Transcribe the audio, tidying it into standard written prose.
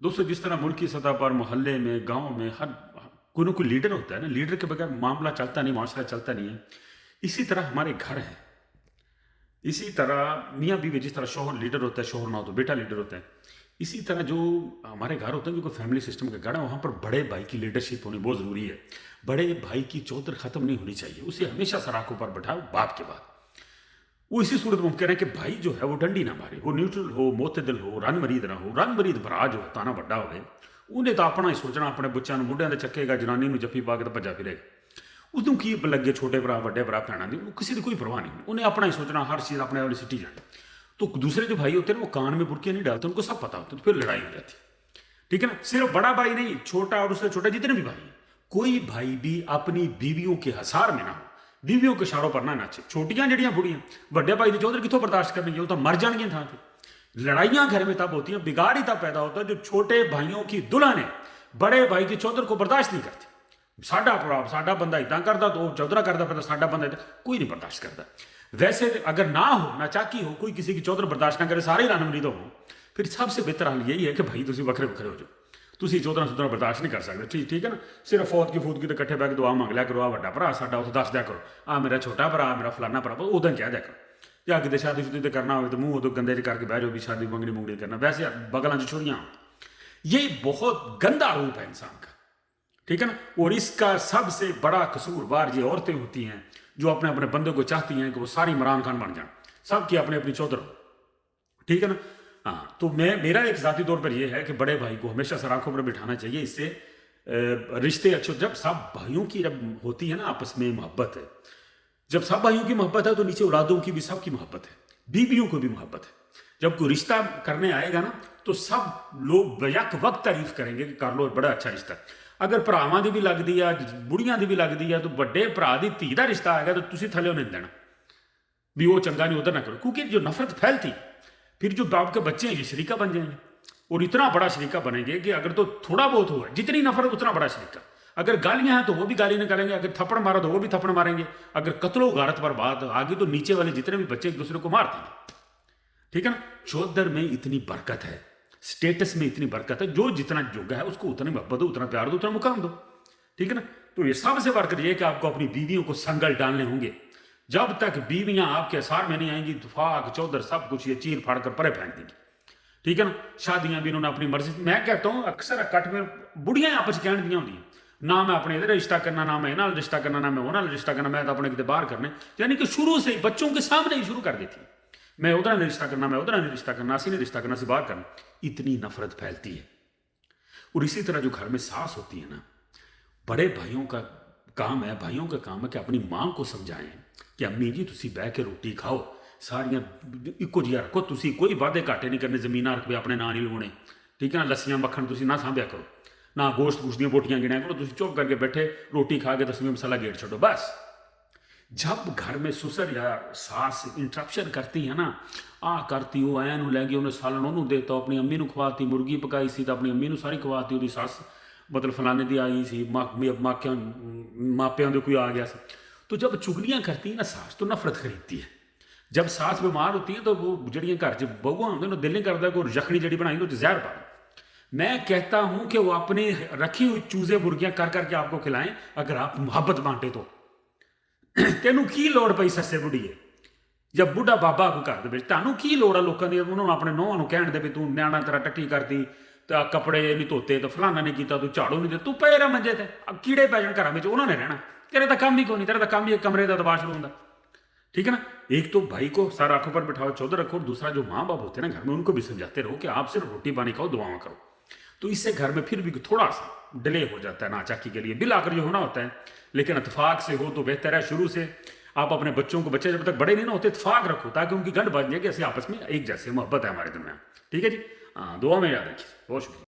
दोस्तों, जिस तरह मुल्क की सतह पर, मोहल्ले में, गाँव में, हर कोई ना कोई लीडर होता है ना, लीडर के बगैर मामला चलता नहीं, माशरा चलता नहीं है। इसी तरह हमारे घर हैं, इसी तरह मियाँ बीवी, जिस तरह शौहर लीडर होता है, शौहर ना हो तो बेटा लीडर होता है, इसी तरह जो हमारे घर होते हैं, जो कोई फैमिली सिस्टम के घर है, वहाँ पर बड़े भाई की लीडरशिप होनी बहुत ज़रूरी है। बड़े भाई की चौधर ख़त्म नहीं होनी चाहिए, उसे हमेशा सराखों पर बैठाओ बाप के बाद। वो इसी सूरत में हम कह रहे हैं कि भाई जो है वो डंडी ना मारे, वो न्यूट्रल हो, मोतदिल हो, रन मरीद ना हो। रन मरीद भरा जो होता ना बड़ा होवे, ਉਹਨੇ ਤਾਂ ਆਪਣਾ ਹੀ ਸੋਚਣਾ, ਆਪਣੇ ਬੱਚਿਆਂ ਨੂੰ ਮੁੰਡਿਆਂ ਤੇ ਚੱਕੇਗਾ, ਜਨਾਨੀ ਨੂੰ ਜੱਫੀ ਪਾ ਕੇ ਤਾਂ ਭੱਜਾ ਫਿਰੇਗਾ। ਉਸਨੂੰ ਕੀ ਲੱਗੇ ਛੋਟੇ ਭਰਾ ਵੱਡੇ ਭਰਾ ਭੈਣਾਂ ਦੀ, ਉਹਨੂੰ ਕਿਸੇ ਦੀ ਕੋਈ ਪਰਵਾਹ नहीं। ਉਹਨੇ अपना ही सोचना, हर चीज़ अपने वाली सिटी जानी। तो दूसरे जो भाई होते हैं वो कान में बुरकियाँ नहीं डालते, उनको सब पता होता है, तो फिर लड़ाई हो जाती है। ठीक है ना। सिर्फ बड़ा भाई नहीं, छोटा और उससे छोटा जितने भी भाई हैं, कोई भाई भी अपनी बीवियों के हसार में ना हो, बीवियों के इशारों पर ना नाचे। छोटियां जड़ियां बुढ़ियां बड़े भाई की चौधरी कितों बर्दाश्त करनी, वो तो मर जाएंगे थां पे। लड़ाइयां घर में तब होती हैं, बिगाड़ ही तब पैदा होता है जब छोटे भाइयों की दुल्हन है बड़े भाई की चौधर को बर्दाश्त नहीं करती। साडा भरा साडा बंदा इदा करता तो चौधरा करता फिर साडा बंदा कोई नहीं बर्दाश्त करता। वैसे अगर ना हो, ना चाकी हो, कोई किसी की चौधर बर्दाश्त ना करे, सारे ही रानमरीद हो, फिर सबसे बेहतर हाल यही है कि भाई तुम वखरे वखरे हो जाओ। तुम चौधरा सुधरा बर्दाश्त नहीं कर सकते, ठीक है ना। सिर्फ फौत की तो इकट्ठे बह के दुआ मंग लिया करो, आ वड्डा भरा साडा उस दस दिया करो, आ मेरा छोटा भरा, मेरा फलाना भरा, उदों कह दिया करो। या कितने शादी शुदी तो करना हो तो मुँह उदो गंदे करके बह जाओ भी शादी मंगनी मुंगनी करना। वैसे बगलों च छुरियाँ, ये बहुत गंदा रूप है इंसान का। ठीक है ना। और इसका सबसे बड़ा कसूरवार ये औरतें होती हैं जो अपने अपने बंदे को चाहती हैं कि वो सारी इमरान खान बन जाए, सबकी अपनी अपनी चौधर हो। ठीक है ना। हाँ, तो मेरा एक ज़ाती तौर पर यह है कि बड़े भाई को हमेशा सर आंखों पर बिठाना चाहिए। इससे रिश्ते अच्छे, जब सब भाइयों की जब होती है ना आपस में मोहब्बत है, जब सब भाइयों की मोहब्बत है तो नीचे औलादों की भी सबकी मोहब्बत है, बीवियों को भी मोहब्बत है। जब कोई रिश्ता करने आएगा ना तो सब लोग बेयक वक्त तारीफ करेंगे कि कर लो, बड़ा अच्छा रिश्ता। अगर भरावां दी भी लगदी है, बुढ़ियां दी भी लगदी है, तो बड़े भरा दी धी दा रिश्ता आएगा तो तुसी थल्ले नहीं देना भी वो चंगा नहीं, उधर ना करो। क्योंकि जो नफरत फैलती, फिर जो बाप के बच्चे हैं ये शरीका बन जाएंगे, और इतना बड़ा शरीका बनेंगे कि अगर तो थोड़ा बहुत हुआ, जितनी नफरत उतना बड़ा शरीका। अगर गालियां हैं तो वो भी गाली निकालेंगे, अगर थप्पड़ मारा तो वो भी थप्पड़ मारेंगे, अगर कत्लो गारत पर बात आ गई तो नीचे वाले जितने भी बच्चे एक दूसरे को मार देंगे। ठीक है ना। चौधर में इतनी बरकत है, स्टेटस में इतनी बरकत है, जो जितना जोगा है उसको उतनी मोहब्बत दो, उतना प्यार दो, उतना मुकाम दो। ठीक है ना। तो ये सबसे बरकत ये कि आपको अपनी बीवियों को संगल डालने होंगे। जब तक बीवियां आपके सार में नहीं आएंगी, दुफाक चौधर सब कुछ ये चीर फाड़ कर परे फेंक देंगी। ठीक है ना। शादियां भी इन्होंने अपनी मर्जी, मैं कहता हूँ अक्सर कट में बुढ़ियां आपस कहण दियां होंदियां, ना मैं अपने इधर रिश्ता करना, ना मैं इन्हां रिश्ता करना, ना मैं उन्हां रिश्ता करना, मैं तो अपने किते बाहर करने। यानी कि शुरू से ही बच्चों के सामने ही शुरू कर देती है, मैं उधर नहीं रिश्ता करना, मैं उधर नहीं रिश्ता करना, असी नहीं रिश्ता करना, असी बाहर करना। इतनी नफरत फैलती है। और इसी तरह जो घर में सास होती है ना, बड़े भाइयों का काम है, भाइयों का काम है कि अपनी माँ को समझाएं कि अम्मी जी तुसी बह के रोटी खाओ, सारियां इको जिहा रखो, तुसी कोई वादे घाटे नहीं करने, जमीन रख अपने ना नहीं लगाने। ठीक है ना। लस्सियां मक्खन तुसी ना सांभिया करो, ना गोश्त गोश्त दी बोटियां गिणिया करो, तुसी चुप करके बैठे रोटी खा के 10वीं मसाला गेट छोड़ो बस। जब घर में ससुर या सास इंटरप्शन करती है ना, आ करती वो ऐन लै गई, उन्हें सालन उन्होंने देता, अपनी अम्मी को खवाती, मुर्गी पकाई सी तो अपनी अम्मी को सारी खवाती, वो सस मतलब फलाने दी आई सी, मापियां कोई आ गया सी। तो जब चुगलियां करती है ना सास, तो नफरत खरीदती है। जब सास बीमार होती है तो वो जड़ियाँ घर च बहुआ होंगे, दिल नहीं करता कि यखनी जड़ी बनाई तो जहर पा। मैं कहता हूं कि वो अपनी रखी हुई चूजे मुर्गियां कर करके आपको खिलाएं, अगर आप मोहब्बत बांटे तो। तेनू की लोड़ पई सस्से बुढ़ीए, जब बुढ़ा बाबा को घर दे तू की लोड़ है लोगों की, उन्होंने अपने नौहां नूं कहण दे भी तू न्याणा तेरा टट्टी करती, तो कपड़े नहीं धोते, तो फलाना नहीं किया, तू झाड़ू नहीं दे, तू पे रहा मंजे ते, कीड़े पै जाण घरां विच, उन्होंने रहना, तेरे तो काम ही कोई नहीं, तेरा तो काम ही कमरे का दबाश लूंगा। ठीक है ना। एक तो भाई को सर आंखों पर बिठाओ, चौधर रखो, और दूसरा जो माँ बाप होते हैं ना घर में, उनको भी समझाते रहो कि आप सिर्फ रोटी पानी खाओ, दुआएं करो। तो इससे घर में फिर भी थोड़ा सा डिले हो जाता है, नाचाकी के लिए बिल आकर जो होना होता है, लेकिन इतफाक से हो तो बेहतर है। शुरू से आप अपने बच्चों को, बच्चे जब तक बड़े नहीं ना होते, इतफाक रखो ताकि उनकी गंढ बन जाए कि ऐसे आपस में एक जैसे मोहब्बत है हमारे दरमियान। ठीक है जी। हाँ, दुआ में याद रखिए। बहुत शुक्रिया।